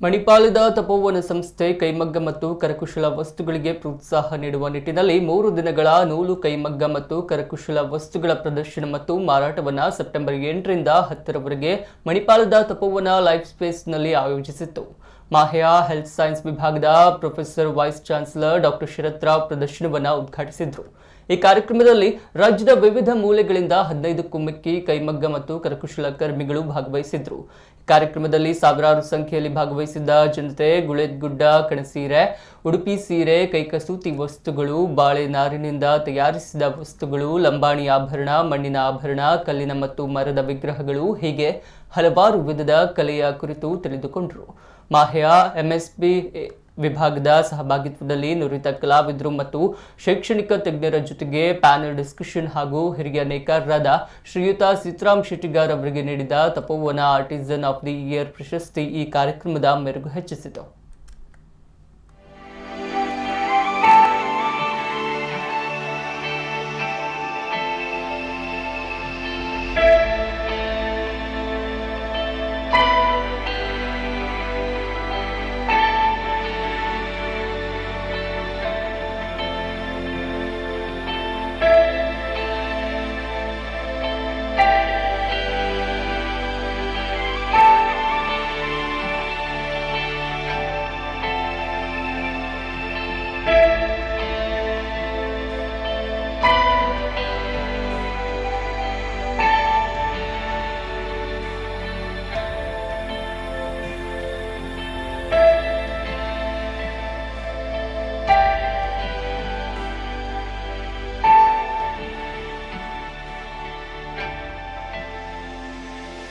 ಮಣಿಪಾಲದ ತಪೋವನ ಸಂಸ್ಥೆ ಕೈಮಗ್ಗ ಮತ್ತು ಕರಕುಶಲ ವಸ್ತುಗಳಿಗೆ ಪ್ರೋತ್ಸಾಹ ನೀಡುವ ನಿಟ್ಟಿನಲ್ಲಿ 3 ದಿನಗಳ ನೂಲು ಕೈಮಗ್ಗ ಮತ್ತು ಕರಕುಶಲ ವಸ್ತುಗಳ ಪ್ರದರ್ಶನ ಮತ್ತು ಮಾರಾಟವನ್ನು ಸೆಪ್ಟೆಂಬರ್ 8ರಿಂದ 10ರವರೆಗೆ ಮಣಿಪಾಲದ ತಪೋವನ ಲೈಫ್ ಸ್ಪೇಸ್ನಲ್ಲಿ ಆಯೋಜಿಸಿತ್ತು. ಮಾಹೆಯ ಹೆಲ್ತ್ ಸೈನ್ಸ್ ವಿಭಾಗದ ಪ್ರೊಫೆಸರ್ ವೈಸ್ ಚಾನ್ಸಲರ್ ಡಾಕ್ಟರ್ ಶರತ್ ರಾವ್ ಪ್ರದರ್ಶನವನ್ನು ಉದ್ಘಾಟಿಸಿದರು. ಈ ಕಾರ್ಯಕ್ರಮದಲ್ಲಿ ರಾಜ್ಯದ ವಿವಿಧ ಮೂಲೆಗಳಿಂದ 15ಕ್ಕೂ ಮಿಕ್ಕಿ ಕೈಮಗ್ಗ ಮತ್ತು ಕರಕುಶಲ ಕರ್ಮಿಗಳು ಭಾಗವಹಿಸಿದ್ರು. ಕಾರ್ಯಕ್ರಮದಲ್ಲಿ ಸಾವಿರಾರು ಸಂಖ್ಯೆಯಲ್ಲಿ ಭಾಗವಹಿಸಿದ್ದ ಜನತೆ ಗುಳೆಗುಡ್ಡ ಕಣಸೀರೆ, ಉಡುಪಿ ಸೀರೆ, ಕೈಕಸೂತಿ ವಸ್ತುಗಳು, ಬಾಳೆ ನಾರಿನಿಂದ ತಯಾರಿಸಿದ ವಸ್ತುಗಳು, ಲಂಬಾಣಿ ಆಭರಣ, ಮಣ್ಣಿನ ಆಭರಣ, ಕಲ್ಲಿನ ಮತ್ತು ಮರದ ವಿಗ್ರಹಗಳು ಹೀಗೆ ಹಲವಾರು ವಿಧದ ಕಲೆಯ ಕುರಿತು ತಿಳಿದುಕೊಂಡರು. ಮಾಹೆಯ ಎಂಎಸ್ಪಿ ವಿಭಾಗದ ಸಹಭಾಗಿತ್ವದಲ್ಲಿ ನುರಿತ ಕಲಾವಿದರು ಮತ್ತು ಶೈಕ್ಷಣಿಕ ತಜ್ಞರ ಜೊತೆಗೆ ಪ್ಯಾನೆಲ್ ಡಿಸ್ಕಷನ್ ಹಾಗೂ ಹಿರಿಯ ನೇಕಾರರಾದ ಶ್ರೀಯುತ ಸೀತಾರಾಮ್ ಶೆಟ್ಟಿಗಾರ್ ಅವರಿಗೆ ನೀಡಿದ ತಪೋವನ ಆರ್ಟಿಸನ್ ಆಫ್ ದಿ ಇಯರ್ ಪ್ರಶಸ್ತಿ ಈ ಕಾರ್ಯಕ್ರಮದ ಮೆರುಗು ಹೆಚ್ಚಿಸಿತು.